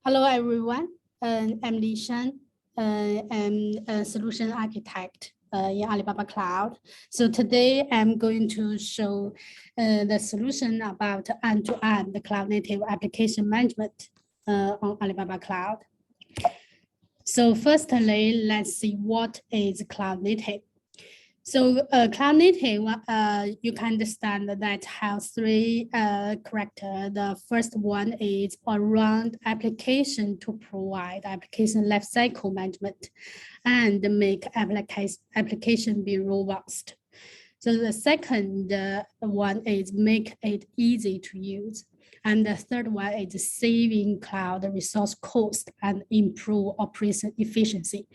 Hello, everyone. I'm Li Shan. I'm a solution architect in Alibaba Cloud. So today I'm going to show the solution about end-to-end cloud-native application management on Alibaba Cloud. So firstly, let's see what is cloud-native. So cloud native, you can understand that has three characters. The first one is around application to provide application lifecycle management and make application be robust. So the second one is make it easy to use. And the third one is saving cloud resource cost and improve operation efficiency.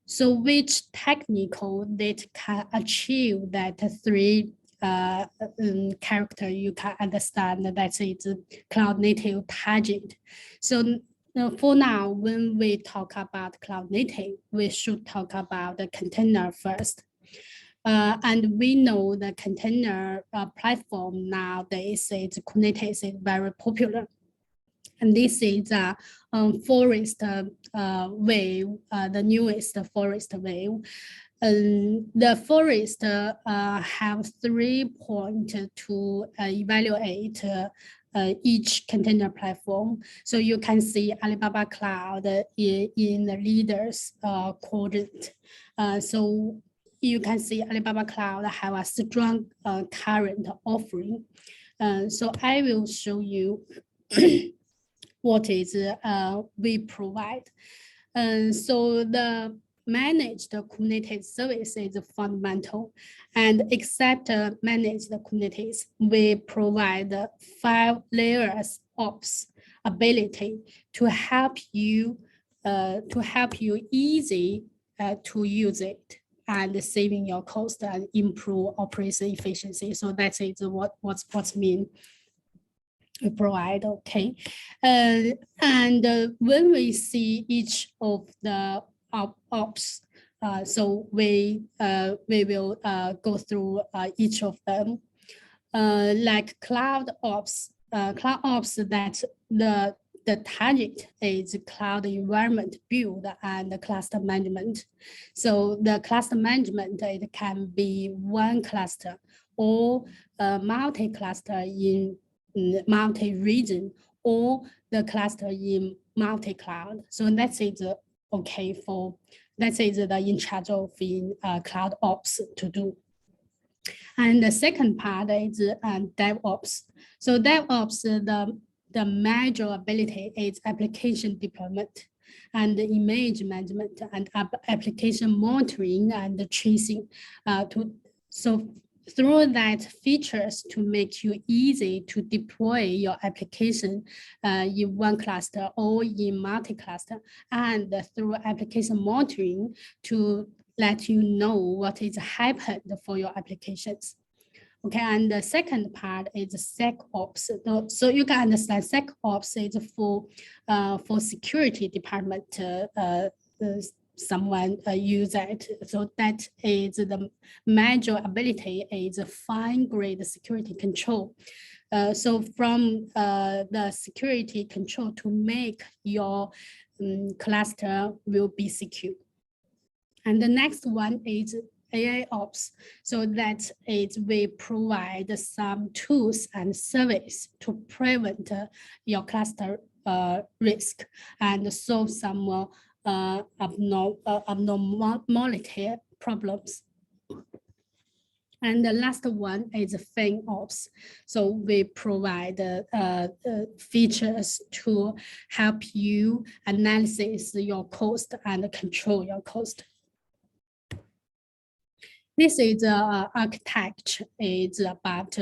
So which technical that can achieve that three character, you can understand that it's cloud native target. So for now, when we talk about cloud native, we should talk about the container first. And we know the container platform nowadays, Kubernetes is very popular. And this is a forest wave, the newest forest wave. The forest have 3 points to evaluate each container platform. So you can see Alibaba Cloud in the leaders quadrant. So you can see Alibaba Cloud have a strong current offering. So I will show you what is we provide. So the managed Kubernetes service is fundamental, and except managed Kubernetes, we provide 5 layers ops ability to help you easy to use it and saving your cost and improve operation efficiency. So that is what's mean. We provide, okay. And when we see each of the ops, so we will go through each of them. Like CloudOps, that the target is cloud environment build and cluster management. So the cluster management, it can be one cluster or multi-cluster in multi-region or the cluster in multi-cloud. So that is okay for, that is the in charge of in CloudOps to do. And the second part is DevOps. So DevOps, the major ability is application deployment and image management and application monitoring and tracing through that features to make you easy to deploy your application in one cluster or in multi-cluster, and through application monitoring to let you know what is happened for your applications. Okay, and the second part is SecOps. So you can understand SecOps is for security department. Someone use it. So that is the major ability is fine-grained security control. So from the security control to make your cluster will be secure. And the next one is AIOps. So that is we provide some tools and service to prevent your cluster risk and solve some abnormality problems. And the last one is FinOps. So we provide features to help you analyze your cost and control your cost. This is architecture. It's about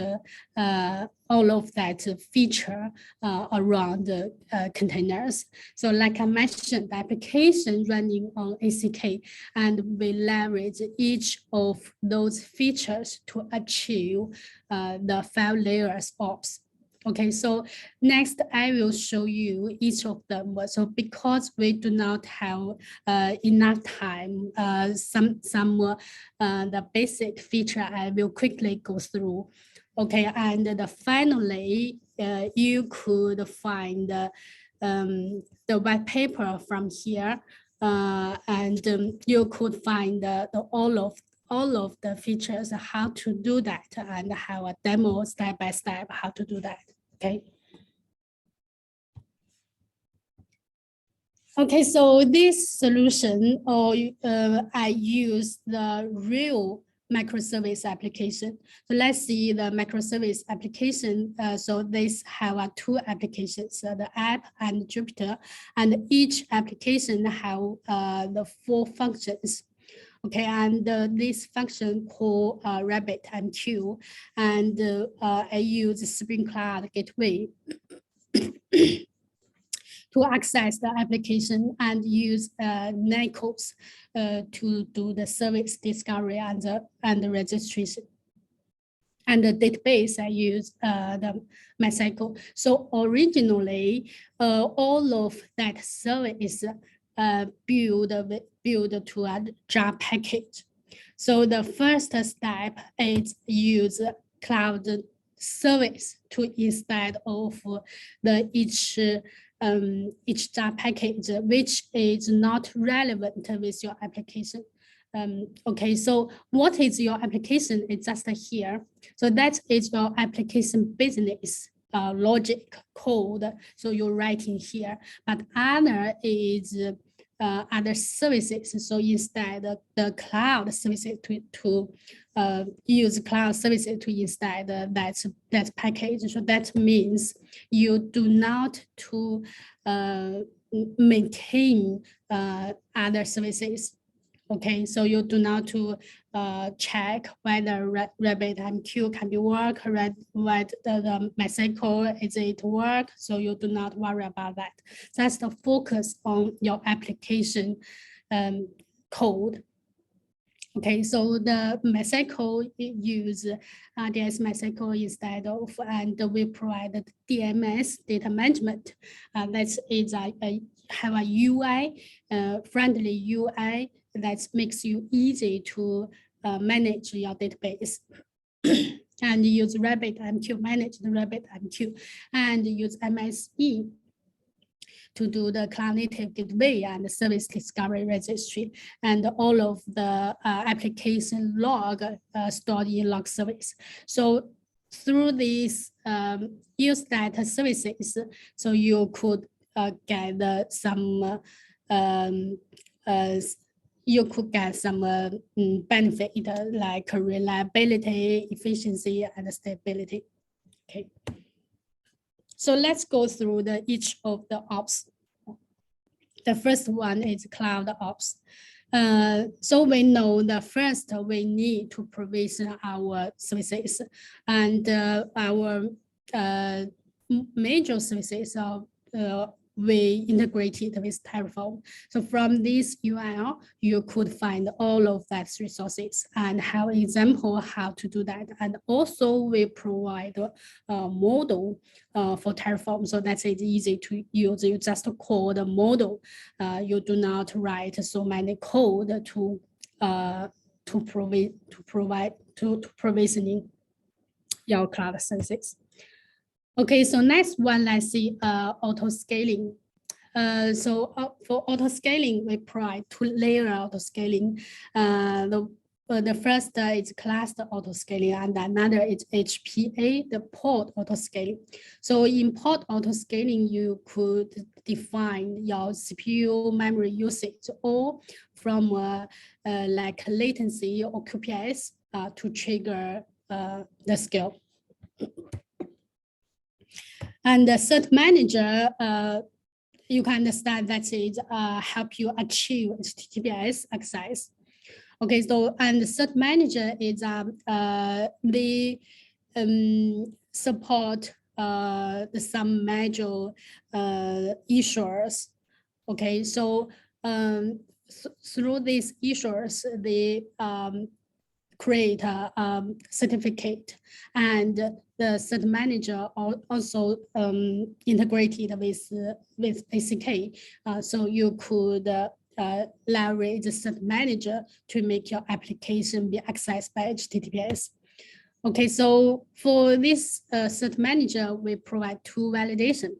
all of that feature around the containers. So like I mentioned, the application running on ACK, and we leverage each of those features to achieve the 5 layers ops. Okay, so next I will show you each of them. So because we do not have enough time, the basic feature I will quickly go through. Okay, and finally, you could find the white paper from here, and you could find all of the features, how to do that, and have a demo step by step how to do that. Okay. Okay, so this solution, I use the real microservice application. So let's see the microservice application. So these have two applications, the app and Jupyter, and each application have the 4 functions. Okay, and this function called RabbitMQ, and I use Spring Cloud Gateway to access the application and use NICOs to do the service discovery and the registration. And the database, I use the MySQL. So originally, all of that service built to a jar package. So the first step is use cloud service to instead of the each jar package, which is not relevant with your application. Okay, so what is your application? It's just here. So that is your application business logic code. So you're writing here, but other is other services. So instead the cloud services to use cloud services to instead that package. So that means you do not to maintain other services. Okay, so you do not to check whether RabbitMQ can be work, whether the MySQL is it work. So you do not worry about that. That's the focus on your application code. Okay, so the MySQL use DS MySQL instead of, and we provide the DMS data management. That is have a UI, friendly UI that makes you easy to manage your database. And use RabbitMQ, manage the RabbitMQ, and use MSE to do the cloud native gateway and the service discovery registry, and all of the application log stored in log service. So through these use data services, so you could get some benefit like reliability, efficiency, and stability. Okay. So let's go through each of the ops. The first one is CloudOps. So we know that first we need to provision our services, and our major services are we integrated with Terraform. So from this URL, you could find all of that resources and have an example how to do that. And also we provide a model for Terraform. So that's easy to use. You just call the model. You do not write so many code to provisioning your cloud services. Okay, so next one, let's see auto scaling. So for auto scaling, we provide 2-layer auto scaling. The first is cluster auto scaling, and another is HPA, the pod auto scaling. So in pod auto scaling, you could define your CPU memory usage, or from like latency or QPS to trigger the scale. And the cert manager, you can understand that it help you achieve HTTPS access. Okay, so and the cert manager is they support some major issuers. Okay, so through these issuers, they create a certificate, and the cert manager also integrated with ACK. So you could leverage the cert manager to make your application be accessed by HTTPS. Okay, so for this cert manager, we provide 2 validation.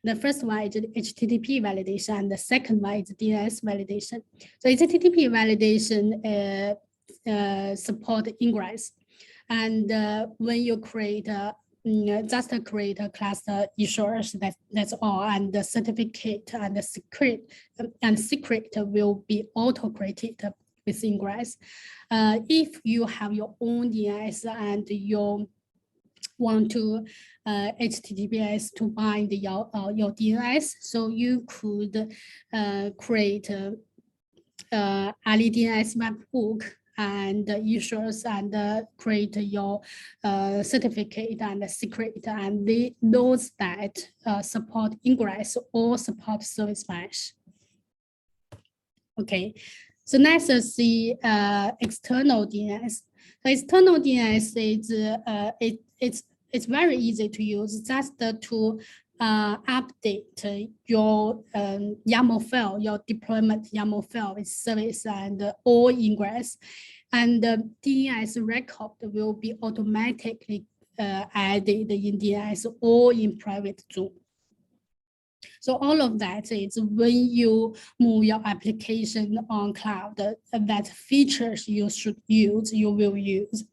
The first one is HTTP validation, and the second one is DNS validation. So HTTP validation support ingress, and when you create just create a cluster issuers, that's all, and the certificate and the secret will be auto created with ingress. If you have your own DNS and you want to HTTPS to bind your DNS, so you could create LDNS webhook and issuers and create your certificate and secret, and those that support ingress or support service mesh. Okay, so next is the external DNS. The external DNS is it's very easy to use, just to update your YAML file, your deployment YAML file with service and all ingress, and the DNS record will be automatically added in DNS or in private zone. So all of that is when you move your application on cloud, that features you should use, you will use.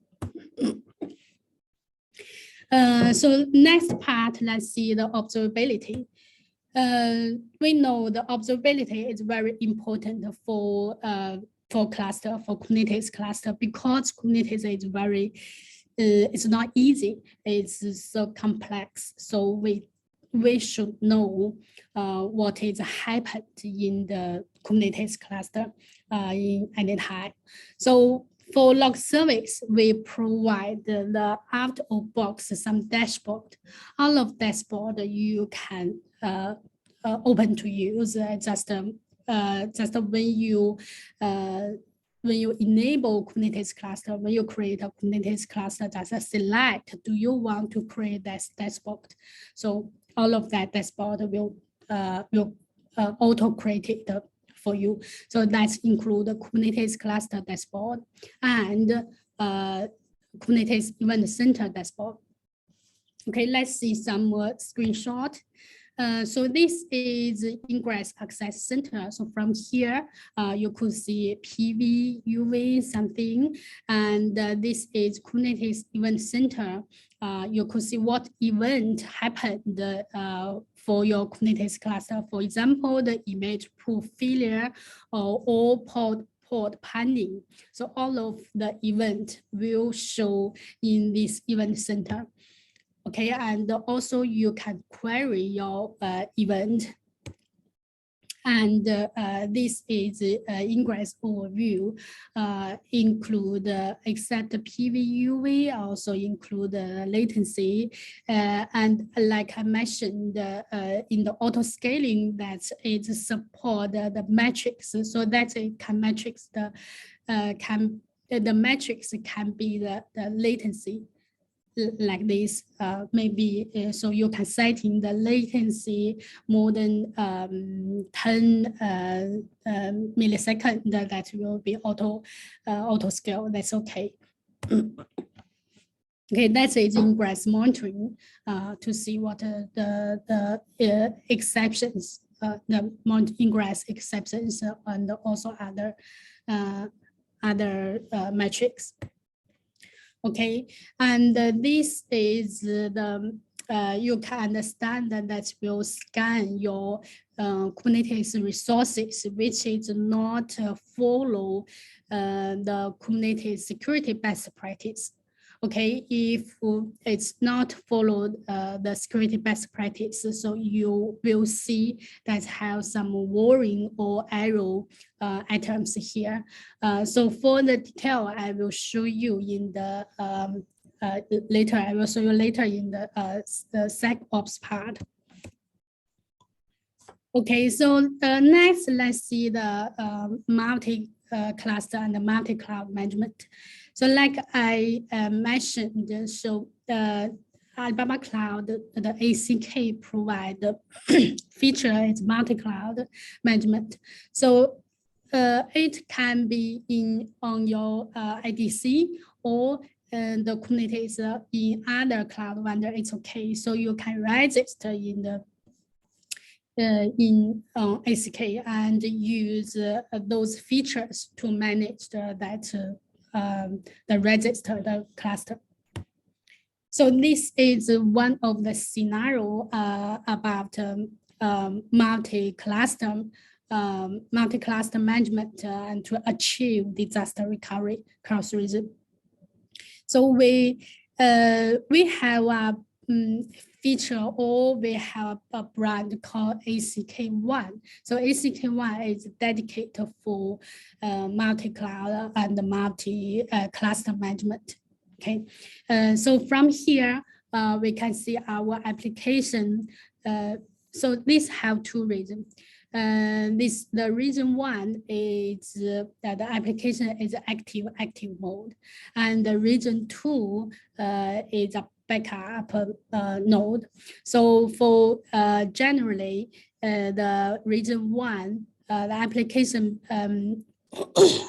So next part, let's see the observability. We know the observability is very important for cluster, for Kubernetes cluster, because Kubernetes is very, it's not easy, it's so complex. So we should know what is happened in the Kubernetes cluster in any time. So for log service, we provide the out-of-box some dashboard. All of dashboard you can open to use. Just when you enable Kubernetes cluster, when you create a Kubernetes cluster, just select, do you want to create that dashboard? So all of that dashboard will auto create it for you. So that's include the Kubernetes cluster dashboard and Kubernetes Event Center dashboard. Okay, let's see some screenshot. So this is Ingress Access Center. So from here, you could see PV, UV, something, and this is Kubernetes Event Center. You could see what event happened for your Kubernetes cluster. For example, the image pool failure or port panning. So all of the event will show in this event center. Okay, and also you can query your event. And this is ingress overview, include except the PV/UV, also include latency. And like I mentioned in the auto scaling, that it support the metrics. So that it can metrics the metrics can be the latency. Like this, maybe so you can set in the latency more than 10 milliseconds. That will be auto scale. That's okay. Okay, that's it. Ingress monitoring to see what the exceptions, the ingress exceptions, and also other metrics. Okay, and this is the, you can understand that will scan your Kubernetes resources, which is not follow the Kubernetes security best practice. Okay, if it's not followed the security best practice, so you will see that have some warning or error items here. So for the detail, I will show you in the later. I will show you later in the SecOps part. Okay, so next, let's see the multi-cluster and the multi-cloud management. So like I mentioned, so Alibaba Cloud, the ACK provide the feature is multi-cloud management. So it can be on your IDC or the Kubernetes in other cloud vendor, it's okay. So you can register in the in ACK and use those features to manage the register, the cluster. So this is one of the scenario about multi-cluster management and to achieve disaster recovery cross region. So we have a feature, or we have a brand called ACK1. So ACK1 is dedicated for multi-cloud and multi-cluster management. Okay, so from here we can see our application. So this have two reasons. The reason one is that the application is active mode, and the reason two is a backup node. So for generally the reason one, the application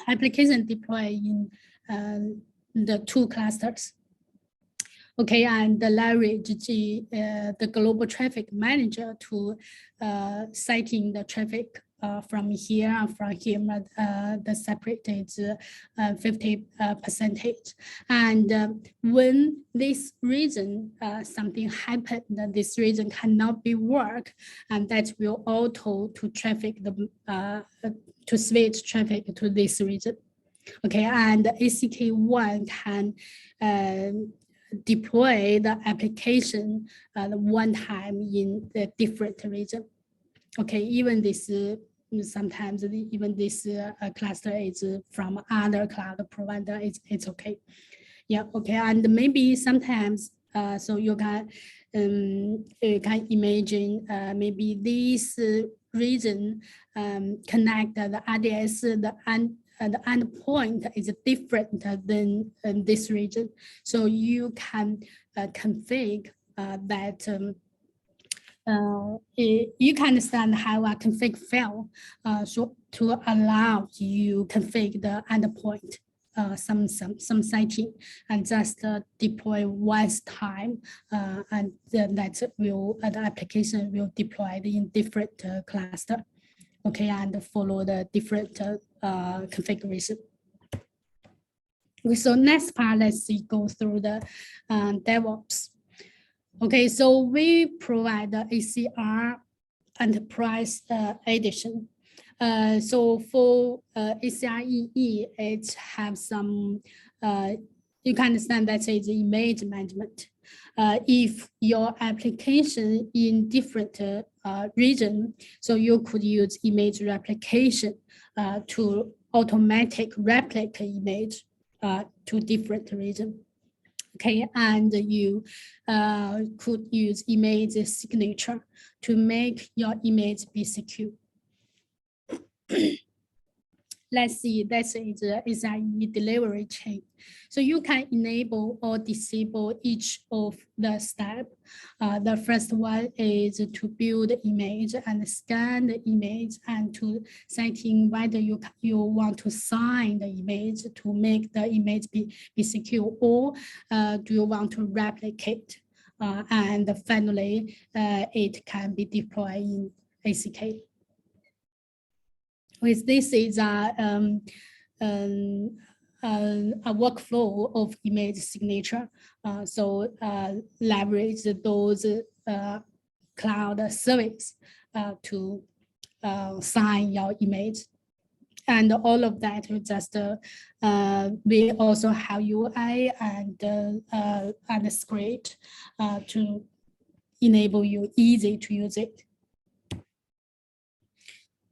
application deploy in the two clusters. Okay, and leverage the global traffic manager to citing the traffic from here and from here. The separate is 50%. And when this region something happened, this region cannot be work, and that will auto to traffic the to switch traffic to this region. Okay, and ACK1 can deploy the application one time in the different region. Okay, even this sometimes even this cluster is from other cloud provider, it's okay. Yeah, okay, and maybe sometimes so you can imagine maybe this region connect the RDS the endpoint is different than this region. So you can configure that you can understand how a config file so to allow you configure the endpoint some setting and just deploy once time and then that will the application will deploy in different cluster. Okay, and follow the different configuration. Okay, so next part, let's see, go through the DevOps. Okay, so we provide the ACR Enterprise Edition. So for ACR EE, it have some, you can understand that it's image management. If your application in different region, so you could use image replication to automatic replicate image to different region. Okay, and you could use image signature to make your image be secure. Let's see, that is a delivery chain. So you can enable or disable each of the steps. The first one is to build image and scan the image and to setting whether you want to sign the image to make the image be secure, or do you want to replicate? And finally, it can be deployed in ACK. With this is a workflow of image signature. So leverage those cloud service to sign your image. And all of that will just, we also have UI and script to enable you easy to use it.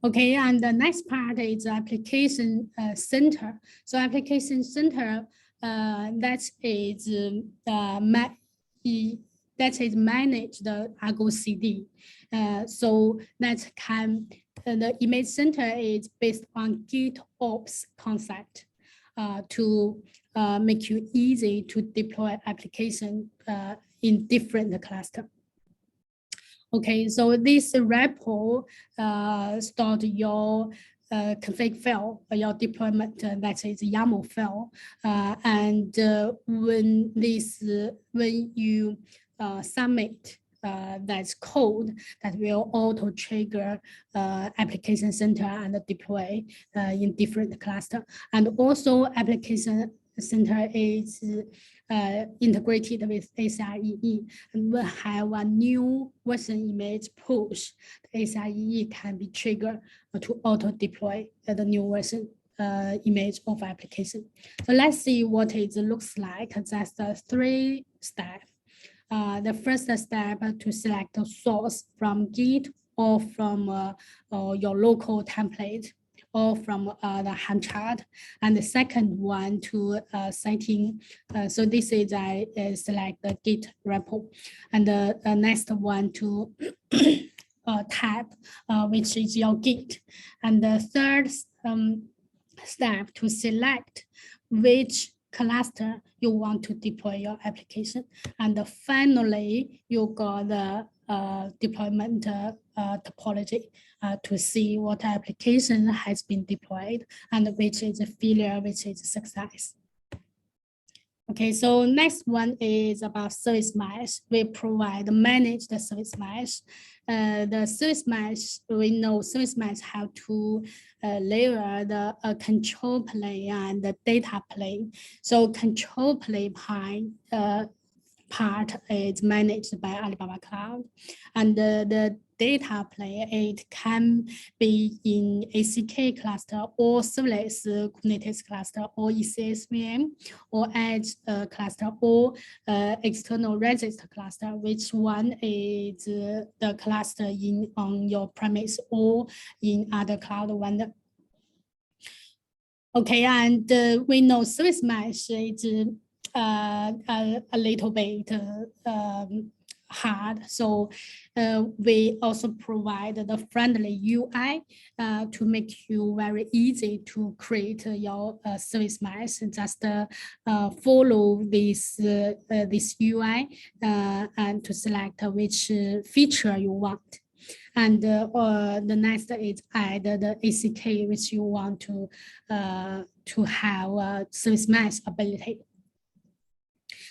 Okay, and the next part is application center. So application center, that is manage the Argo CD. So that can, the image center is based on GitOps concept to make you easy to deploy application in different cluster. Okay, so this repo stored your config file, your deployment, that is YAML file. And when you submit that's code that will auto trigger application center and deploy in different cluster. And also application center is integrated with ACIEE, and will have a new version image push. The ACIEE can be triggered to auto deploy the new version image of application. So let's see what it looks like. That's the 3 steps. The first step to select the source from Git or from your local template or from the Helm chart. And the second one to setting. So this is I select the Git repo. And the next one to tab, which is your Git. And the third step to select which cluster you want to deploy your application. And finally, you got the deployment topology to see what application has been deployed and which is a failure, which is a success. Okay, so next one is about service mesh. We manage the service mesh. The service mesh, we know service mesh have to layer the control plane and the data plane. So control plane part is managed by Alibaba Cloud, and the data plane, it can be in ACK cluster or serverless Kubernetes cluster or ECS VM or edge cluster or external register cluster, which one is the cluster on your premise or in other cloud vendor. Okay, and we know service mesh is a little bit hard. So we also provide the friendly UI to make you very easy to create your service mesh. Just follow this UI and to select which feature you want. And the next is add the ACK which you want to have service mesh ability.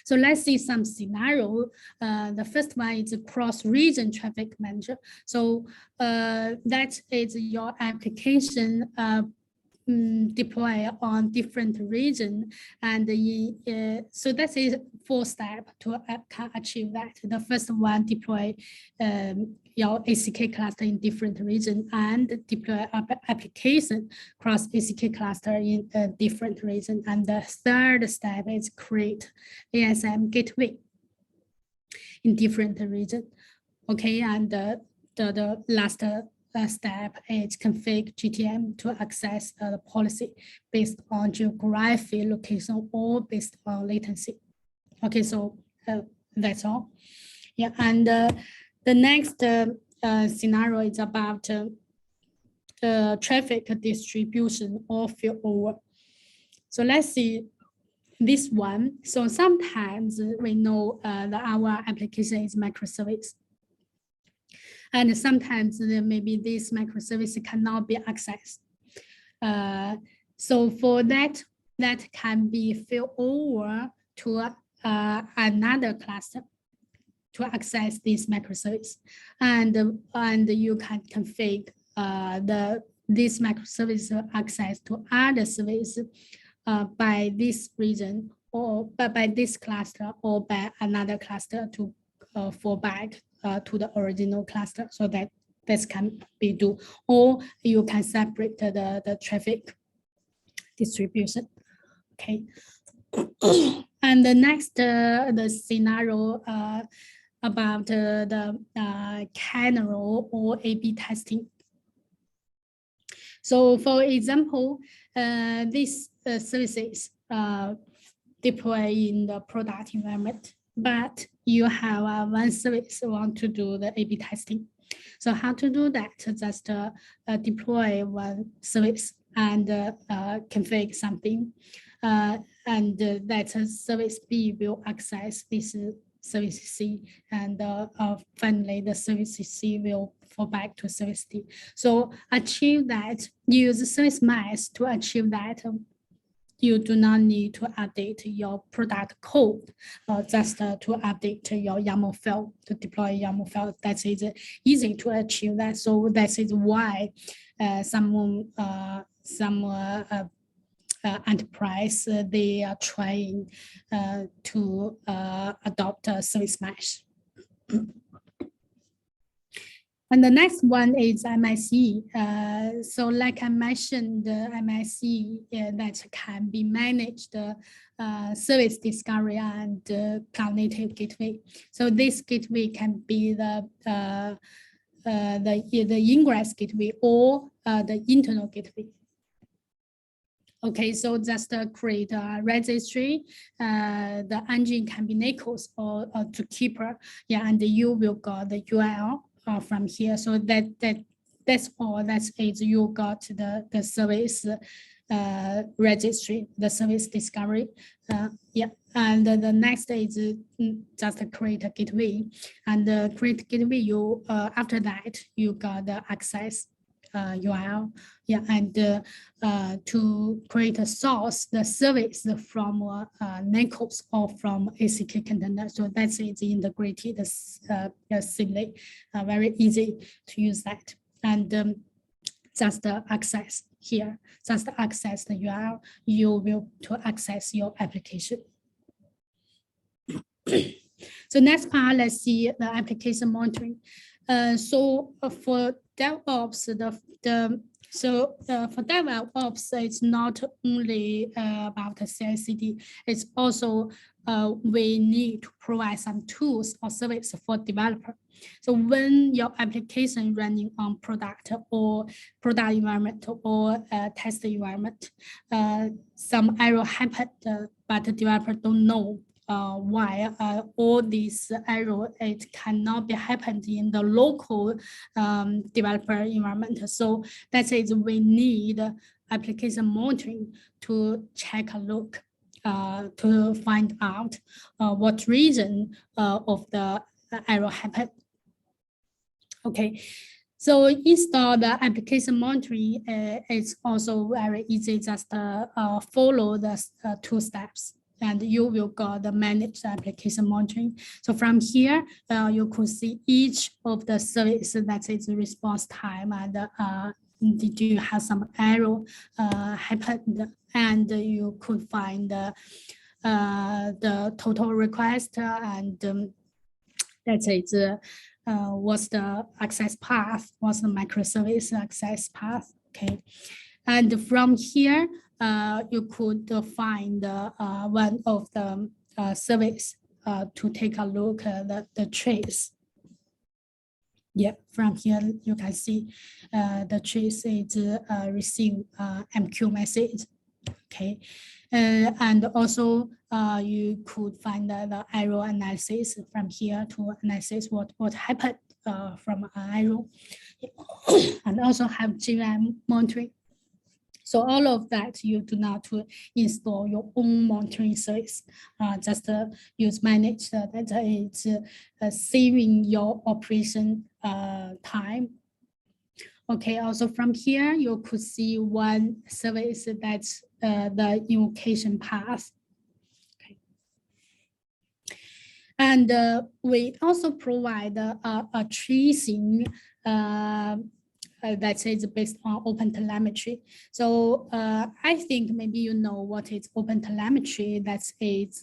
So let's see some scenario. The first one is a cross-region traffic manager. So that is your application deploy on different region, and so that is 4 steps to achieve that. The first one, deploy your ACK cluster in different region and deploy application cross ACK cluster in a different region. And the third step is create ASM gateway in different region. Okay, and the last step is config GTM to access the policy based on geography, location, or based on latency. Okay, so that's all. Yeah, and the next scenario is about traffic distribution or failover. So let's see this one. So sometimes we know that our application is microservice. And sometimes maybe this microservice cannot be accessed. So for that can be failed over to another cluster to access this microservice. And you can configure this microservice access to other service by this region or by this cluster or by another cluster to fall back to the original cluster, so that this can be do, or you can separate the traffic distribution. Okay, and the next the scenario about the kernel or A/B testing. So for example, these services deploy in the product environment, but you have one service want to do the A/B testing. So how to do that? Just deploy one service and configure something, and that service B will access this service C, and finally the service C will fall back to service D. So achieve that, use service mesh to achieve that. you do not need to update your product code, just to update your YAML file, to deploy YAML file. That is easy to achieve that. So that is why some enterprise, they are trying to adopt a service mesh. And the next one is MIC. So like I mentioned, the MIC that can be managed service discovery and cloud native gateway. So this gateway can be the ingress gateway or the internal gateway. Okay, so just create a registry. The engine can be Nichols or Zookeeper. Yeah, and you will got the URL from here. So that's all. That's it. You got the service registry, the service discovery. Yeah, and the next is just create a gateway, and create gateway. You after that you got the access URL. Yeah, and to create a source, the service from Nichols or from ACK container. So that's it integrated simply, very easy to use that. And just access here, just access the URL, you will to access your application. So next part, let's see the application monitoring. So for DevOps, for DevOps, it's not only about the CI/CD. It's also we need to provide some tools or service for developer. So when your application running on product environment or test environment, some error happened, but the developer don't know why all these error, it cannot be happened in the local developer environment. So that is we need application monitoring to check a look to find out what reason of the error happened. Okay, so install the application monitoring. It's also very easy. Just follow the 2 steps. And you will got the managed application monitoring. So from here, you could see each of the service that is response time and did you have some error happened, and you could find the total request and that is what's the access path, what's the microservice access path. Okay, and from here, you could find one of the service to take a look at the trace. Yep, from here you can see the trace is receive MQ message. Okay, and also you could find the error analysis from here to analysis what happened from an error, and also have GM monitoring. So all of that, you do not to install your own monitoring service, just use managed. That is saving your operation time. Okay, also from here, you could see one service that's the invocation path. Okay. And we also provide a tracing that is based on OpenTelemetry. So I think maybe you know what is OpenTelemetry. That is,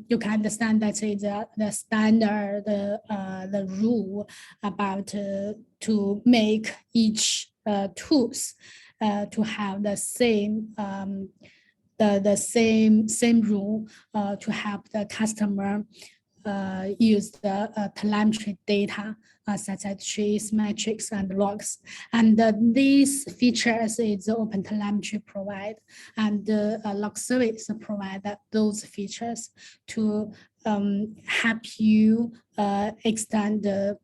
you can understand that is the standard, the rule about to make each tools to have the same same rule to help the customer use the telemetry data such as trace, metrics, and logs. And these features is OpenTelemetry provide, and log service provide those features to help you extend the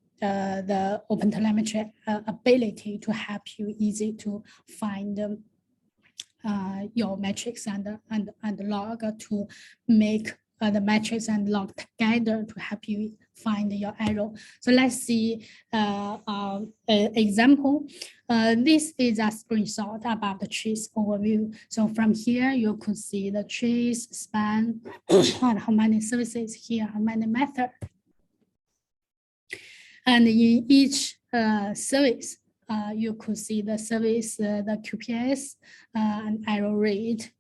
OpenTelemetry ability to help you easy to find your metrics and log to make the metrics and log together to help you find your arrow. So let's see an example. This is a screenshot about the trees overview. So from here, you could see the trees span, how many services here, how many methods. And in each service, you could see the service, the QPS, and error rate.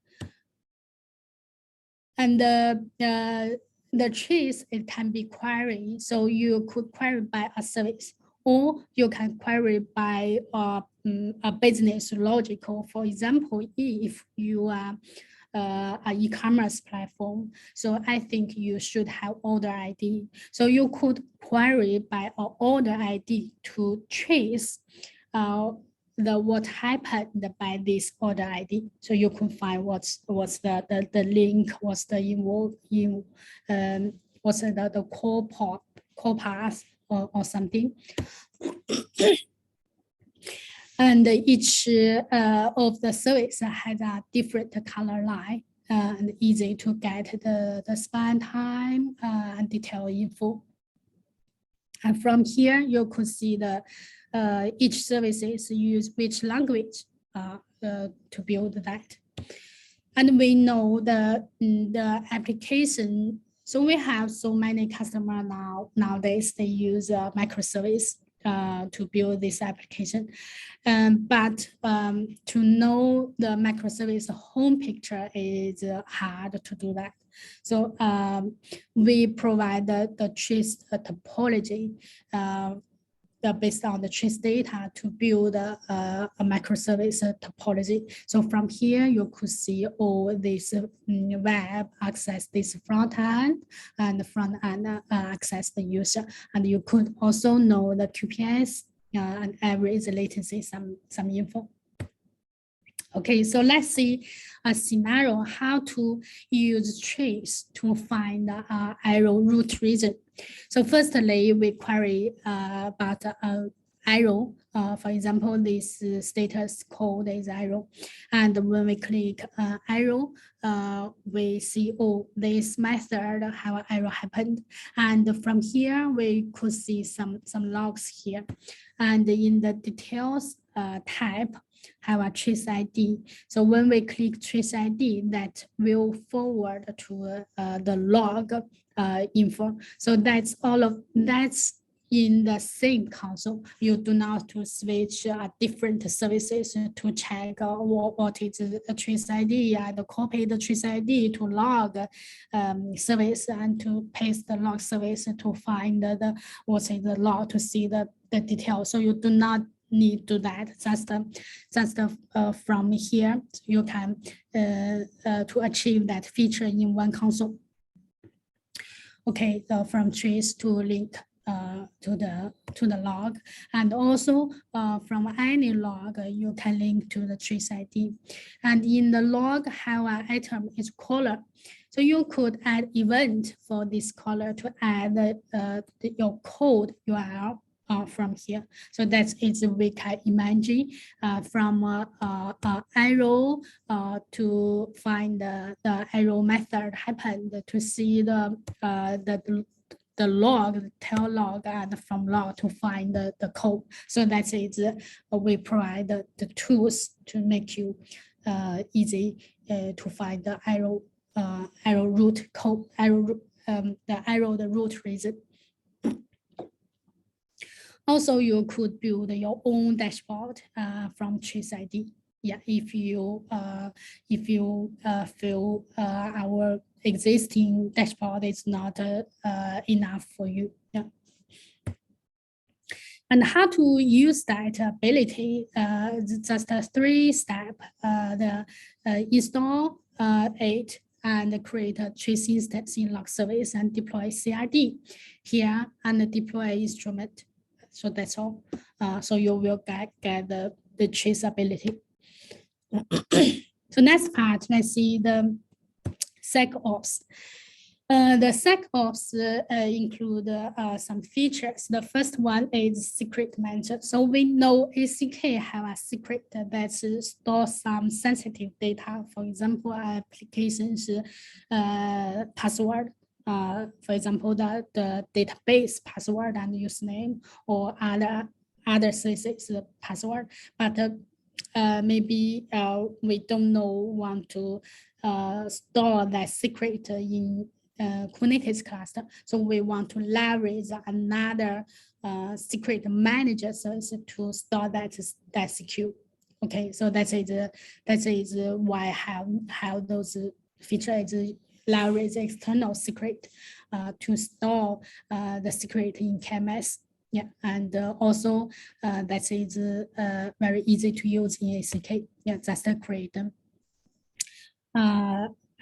And the trees, it can be queried. So you could query by a service, or you can query by a business logical. For example, if you are an e-commerce platform, so I think you should have order ID. So you could query by an order ID to trace what happened by this order ID. So you can find what's the link, what's the what's the core path or something. And each of the service has a different color line and easy to get the span time and detail info. And from here, you could see the each services use which language to build that. And we know the application. So we have so many customers nowadays, they use microservice to build this application. But to know the microservice home picture is hard to do that. So we provide the trace topology based on the trace data to build a microservice topology. So from here, you could see all this web access this front end, and the front end access the user. And you could also know the QPS and average latency, some info. Okay, so let's see a scenario how to use trace to find arrow root region. So firstly, we query about arrow. For example, this status code is arrow. And when we click arrow, we see, oh, this method, how arrow happened. And from here, we could see some logs here. And in the details tab, have a trace ID. So when we click trace ID, that will forward to the log info. So that's in the same console. You do not to switch different services to check what is the trace ID and copy the trace ID to log service and to paste the log service to find what is the log to see the details. So you do not need to do that. Just from here, you can to achieve that feature in one console. Okay, from trace to link to the log, and also from any log you can link to the trace ID. And in the log, how an item is caller. So you could add event for this caller to add your code URL from here. So that is we can imagine from arrow to find the arrow method happened to see the log, the tail log, and from log to find the code. So that is we provide the tools to make you easy to find the arrow root code, the root reason. Also, you could build your own dashboard from trace ID. Yeah, if you feel our existing dashboard is not enough for you. Yeah. And how to use that ability? Just a 3-step: the install it and create a trace instance in log service and deploy CRD here and deploy instrument. So that's all. So you will get the traceability. So next part, let's see the SecOps. The SecOps include some features. The first one is secret manager. So we know ACK have a secret that stores some sensitive data. For example, applications password. for example, the database password and username or other services password, but maybe we don't want to store that secret in Kubernetes cluster. So we want to leverage another secret manager service to store that secure. Okay, so that is why have those features leverage external secret to store the secret in KMS. Yeah, and also that is very easy to use in ACK. Yeah, just create them.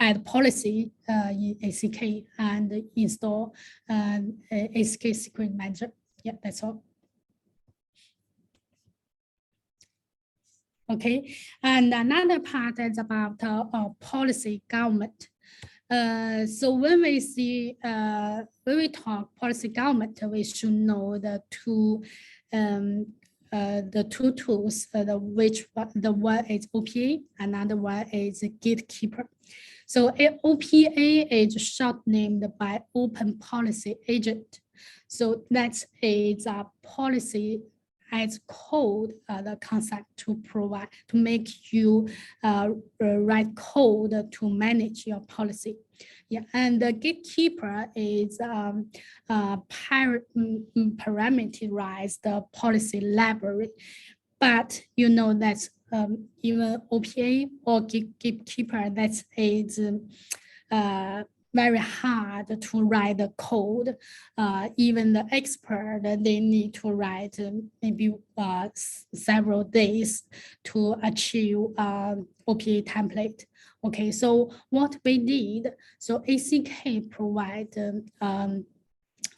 Add policy in ACK and install ACK secret manager. Yeah, that's all. Okay, and another part is about policy government. So when we talk policy government, we should know the two tools. The one is OPA, another one is Gatekeeper. So OPA is short named by Open Policy Agent. So that is a policy as code, the concept to make you write code to manage your policy. Yeah, and the Gatekeeper is parameterized policy library, but you know that even OPA or Gatekeeper, that is very hard to write the code. Even the expert, they need to write maybe several days to achieve OPA template. Okay, so what we did, so ACK provide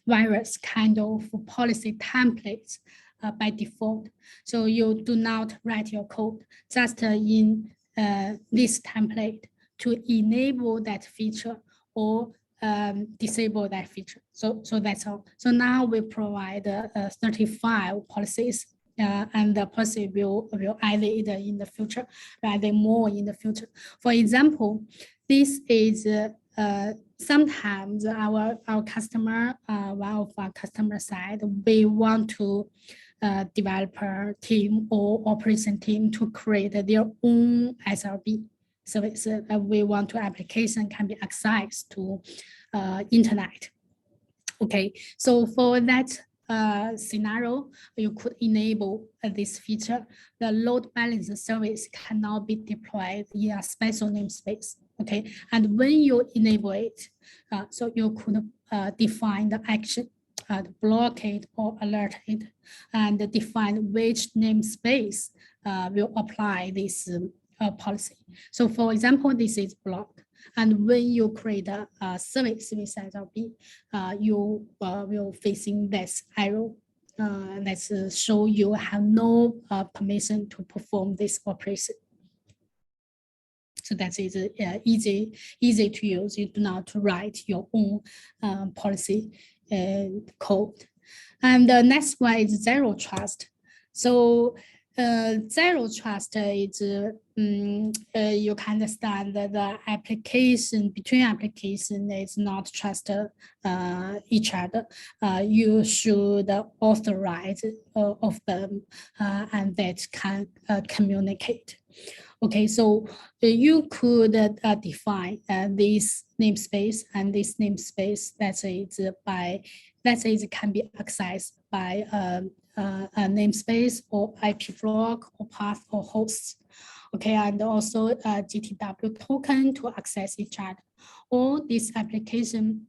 various kind of policy templates by default. So you do not write your code, just in this template to enable that feature or disable that feature. So that's all. So now we provide 35 policies, and the policy will add it in the future, add more in the future. For example, this is sometimes our customer, one of our customer side, we want to developer team or operation team to create their own SRB service. We want to application can be accessed to internet. Okay, so for that scenario, you could enable this feature. The load balancer service cannot be deployed in a special namespace. Okay, and when you enable it, so you could define the action, block it or alert it, and define which namespace will apply this policy. So for example, this is block. And when you create a service with SRB, you will facing this arrow that show you have no permission to perform this operation. So that is easy to use. You do not write your own policy code. And the next one is zero trust. So zero trust is you can understand that the application between application is not trust each other. You should authorize of them and that can communicate. Okay, so you could define this namespace, and this namespace that is can be accessed by a namespace or IP block or path or hosts. Okay, and also a GTW token to access each other. Or this application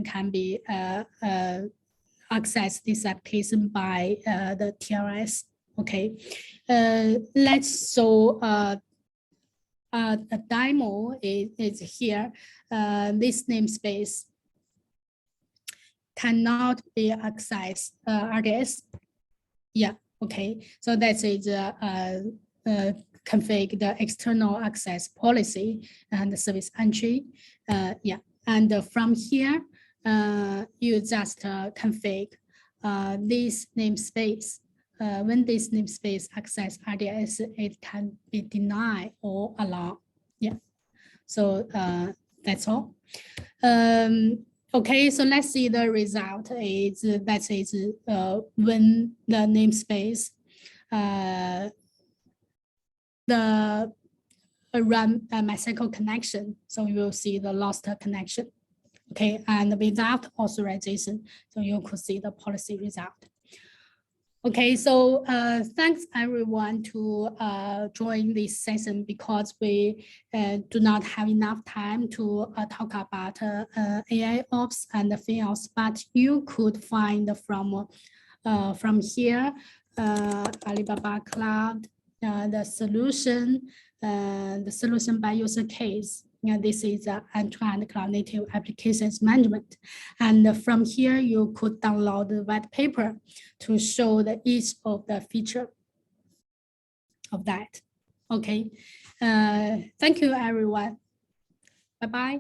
can be access this application by the TLS. Okay, let's show a demo is here. This namespace cannot be accessed RDS. Yeah, okay. So that is config the external access policy and the service entry. Yeah, and from here, you just config this namespace. When this namespace access RDS, it can be denied or allow. Yeah, so that's all. Okay, so let's see the result is that is when the namespace the run MySQL connection, so you will see the lost connection. Okay, and without authorization, so you could see the policy result. Okay, so thanks everyone to join this session because we do not have enough time to talk about AIOps and FinOps, but you could find from here Alibaba Cloud, the solution by user case. This is end-to-end cloud native applications management. And from here, you could download the white paper to show each of the feature of that. Okay, thank you, everyone. Bye-bye.